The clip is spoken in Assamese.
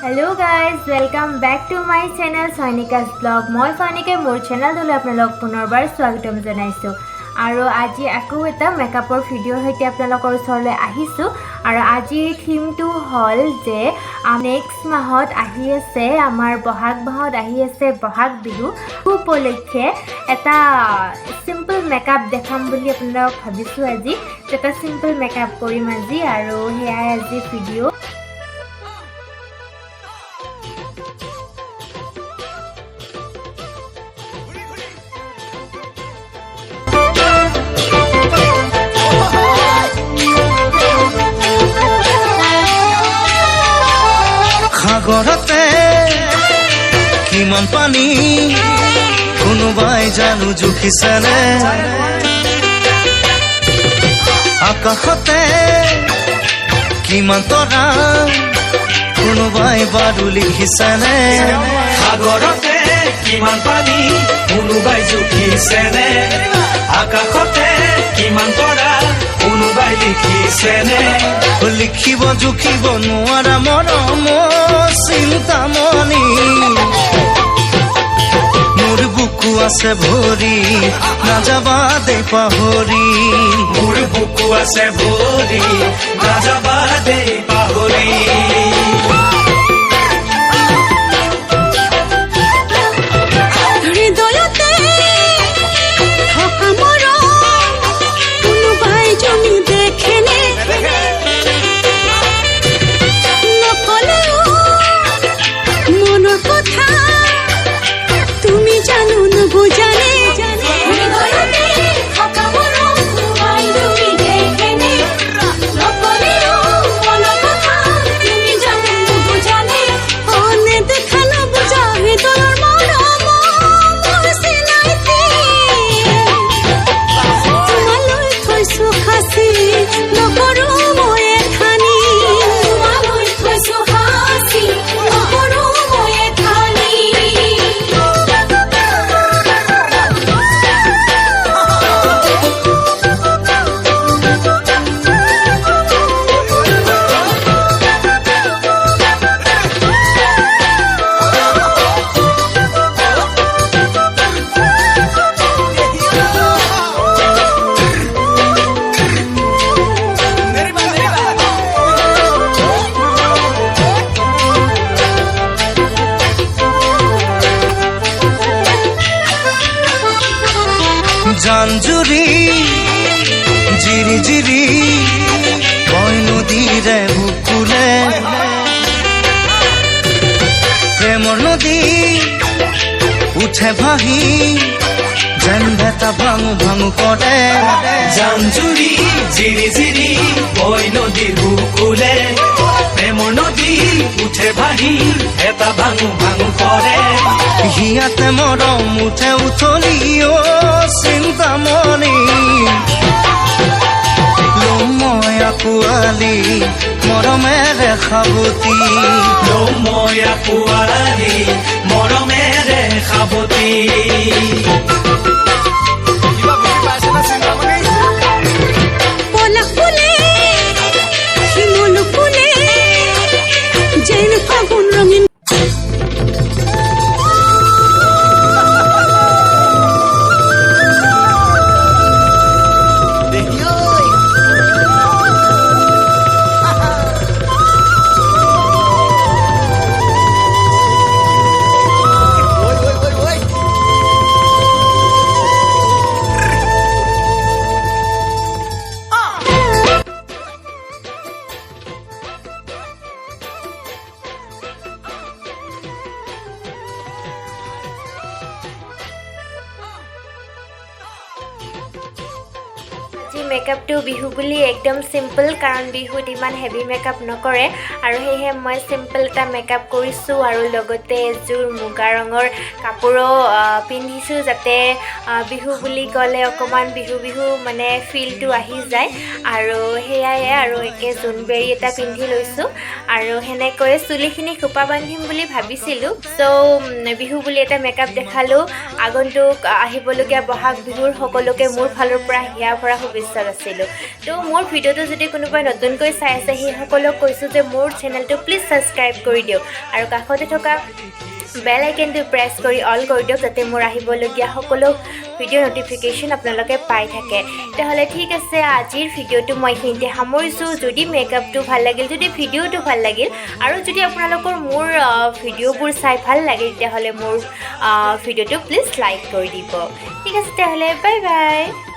Hello guys welcome back to my channel सैनिकास ब्लग। मैं सैनिके मोर चेनेल अपना पुनर्बार स्वागतम जानाइছোঁ और आज आको एटा मेकअपर भिडिओर सहित आपनलोকৰ ওচৰলৈ আহিছোঁ और আজিৰ थीमটো हल जे नेक्स्ट माहत आহি আছে आमार बहाग माहत आহি আছে बहाग बिहु उपलक्षे एटा सिम्पल मेकअप देखाम বুলি আপোনালোকক ভাবিছোঁ। আজি এটা सिम्पल मेकअप কৰিম আজি और हेयाই আজি भिडिओ। সাগৰতে কিমান পানী কোনোবাই জানো জুখিছেনে, আকাশতে কিমান তৰা কোনোবাই বাৰু লিখিছেনে, সাগৰতে কিমান পানী কোনোবাই জুখিছেনে, আকাশতে কিমান তৰা কোনোবাই লিখিছেনে, লিখিব জুখিব নোৱাৰা মৰম চিন্তামণি মোৰ বুকু আছে ভৰি নাযাবা দে পাহৰি, মোৰ বুকু আছে ভৰি নাযাবা দে পাহৰি। জানজুৰি জিৰি জিৰি বৈ নদীৰে বুকুলে, প্ৰেমৰ নদী উঠে ভাহি যেন ভেটা ভাঙো ভাঙো কৰে, জানজুৰি জিৰি জিৰি বৈ নদীৰ বুকুলে, প্ৰেমৰ নদী উঠে ভাহি এটা ভাঙো ভাঙো কৰে, হিয়াতে মৰম উঠে উঠলি অ চিন্তামণি লম মই আকুৱালি মৰমেৰে সাৱতি, লম মই আকুৱালি মৰমেৰে সাৱতি। मेकअप तो बिहु बुली एकदम सिम्पल कारण बिहुत इमान हेवी मेकअप नकरे और हेहे मैं सिम्पल एटा मेकअप करिछु और लगते एजुर मुगा रंगर कापोरो पिन्धिछु जाते बिहु बुली गले अकमान बिहु बिहु माने फील तो आही जाय और हेयाय और एके जुनबेरी एटा पिन्धि लैछु और हेनेকৈ चुलिखिनि खुपा बांधिम बुली भाबिसिलु। सो बिहु बुली एटा मेकअप देखालो आगन्तुक आहिबलगिया बहाग बिहुर सकलोके मोर फाলৰ পৰা हिया भरा शुभेच्छा। আছিলোঁ তো মোৰ ভিডিঅ'টো যদি কোনোবাই নতুনকৈ চাই আছে সেইসকলক কৈছোঁ যে মোৰ চেনেলটো প্লিজ ছাবস্ক্ৰাইব কৰি দিয়ক আৰু কাষতে থকা বেল আইকনটো প্ৰেছ কৰি অল কৰি দিয়ক যাতে মোৰ আহিবলগীয়া সকলো ভিডিঅ' ন'টিফিকেশ্যন আপোনালোকে পাই থাকে তেতিয়াহ'লে ঠিক আছে আজিৰ ভিডিঅ'টো মই এইখিনিতে সামৰিছোঁ যদি মেকআপটো ভাল লাগিল যদি ভিডিঅ'টো ভাল লাগিল আৰু যদি আপোনালোকৰ মোৰ ভিডিঅ'বোৰ চাই ভাল লাগে তেতিয়াহ'লে মোৰ ভিডিঅ'টো প্লিজ লাইক কৰি দিব ঠিক আছে তেতিয়াহ'লে বাই বাই